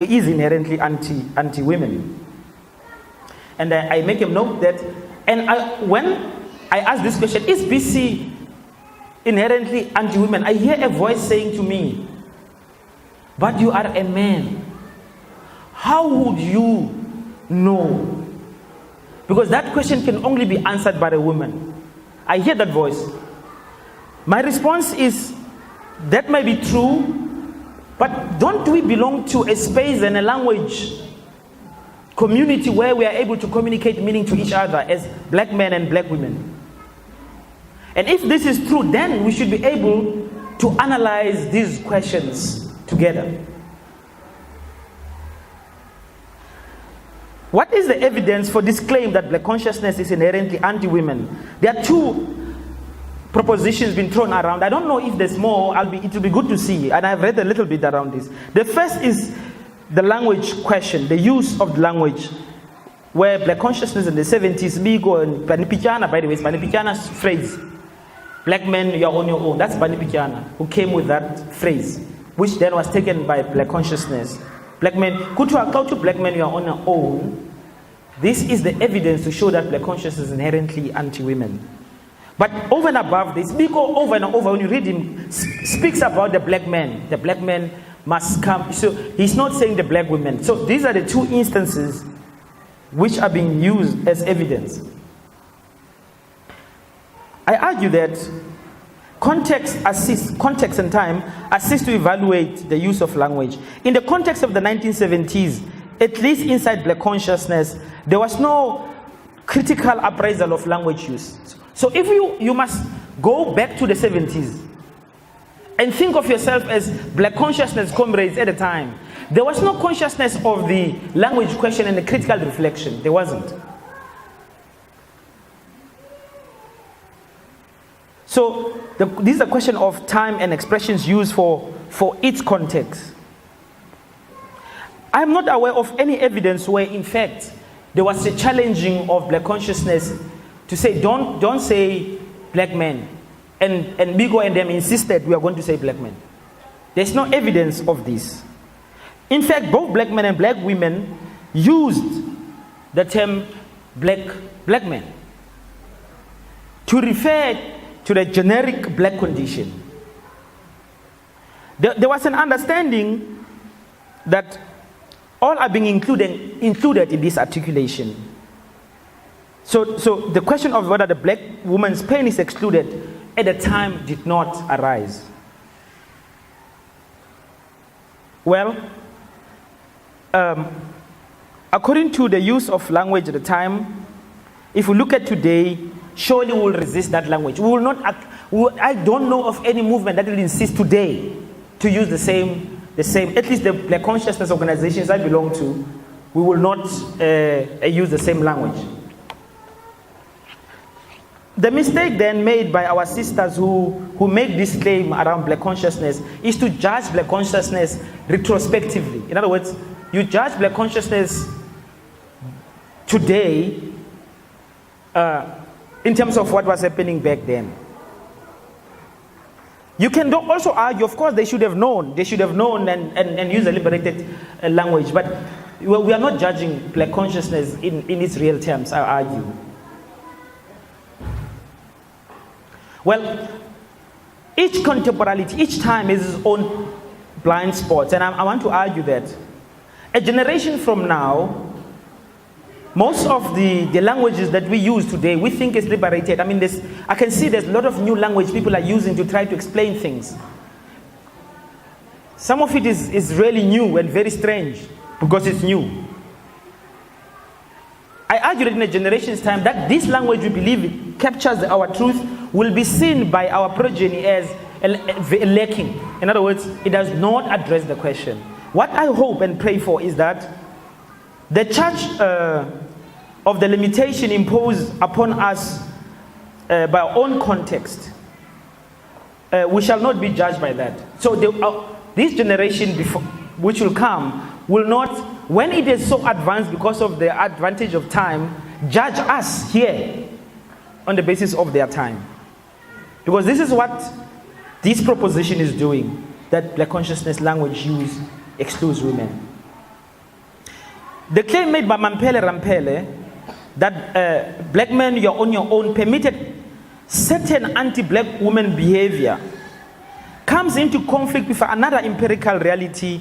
is inherently anti-women. And I make him note that, and when I ask this question, is BC inherently anti-women? I hear a voice saying to me, but you are a man. How would you know? Because that question can only be answered by a woman. I hear that voice. My response is, that may be true, but don't we belong to a space and a language community where we are able to communicate meaning to each other as black men and black women? And if this is true, then we should be able to analyze these questions together. What is the evidence for this claim that black consciousness is inherently anti-women? There are two propositions being thrown around. I don't know if there's more. It will be good to see, and I've read a little bit around this. The first is the language question, the use of the language, where black consciousness in the 70s, Bigo and Panipichana, by the way, it's Panipichana's phrase, black men, you're on your own. That's Panipichana, who came with that phrase, which then was taken by black consciousness. Black men, to black men, you're on your own. This is the evidence to show that black consciousness is inherently anti-women. But over and above this, Biko over and over, when you read him, speaks about the black man. The black man must come. So he's not saying the black women. So these are the two instances which are being used as evidence. I argue that context and time assist to evaluate the use of language. In the context of the 1970s, at least inside black consciousness, there was no critical appraisal of language use. So if you must go back to the 70s and think of yourself as black consciousness comrades at the time, there was no consciousness of the language question and the critical reflection. There wasn't. So this is a question of time and expressions used for its context. I'm not aware of any evidence where, in fact, there was a challenging of black consciousness to say, don't say black men. And Bigo and them insisted we are going to say black men. There's no evidence of this. In fact, both black men and black women used the term black men to refer to the generic black condition. There was an understanding that all are being included in this articulation. So the question of whether the black woman's pain is excluded at the time did not arise. Well, according to the use of language at the time, if we look at today, surely we will resist that language. We will not. I don't know of any movement that will insist today to use the same. At least the black consciousness organizations I belong to, we will not use the same language. The mistake then made by our sisters who make this claim around black consciousness is to judge black consciousness retrospectively. In other words, you judge black consciousness today in terms of what was happening back then. You can also argue, of course, they should have known and use a liberated language, but we are not judging black consciousness in its real terms, I argue. Well, each contemporality, each time has its own blind spots, and I want to argue that a generation from now, most of the languages that we use today, we think is liberated. I mean, I can see there's a lot of new language people are using to try to explain things. Some of it is really new and very strange because it's new. I argue that in a generation's time, that this language we believe it captures our truth will be seen by our progeny as lacking. In other words, it does not address the question. What I hope and pray for is that the charge of the limitation imposed upon us by our own context, we shall not be judged by that. So this generation which will come will not, when it is so advanced because of the advantage of time, judge us here on the basis of their time. Because this is what this proposition is doing, that black consciousness language use excludes women. The claim made by Mampele Rampele that black men, you're on your own, permitted certain anti-black women behavior comes into conflict with another empirical reality,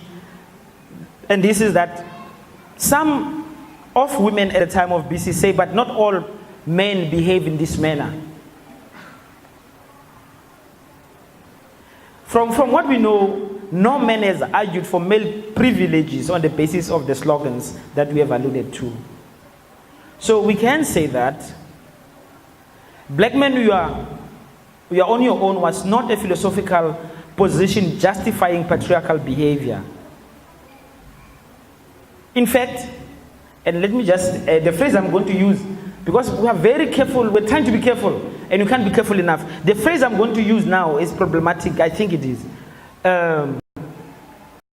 and this is that some of women at the time of BC say, but not all men behave in this manner. From what we know, no man has argued for male privileges on the basis of the slogans that we have alluded to. So we can say that black men, you are on your own was not a philosophical position justifying patriarchal behavior. In fact, and let me just, the phrase I'm going to use, because we are very careful, we're trying to be careful, and you can't be careful enough. The phrase I'm going to use now is problematic, I think it is.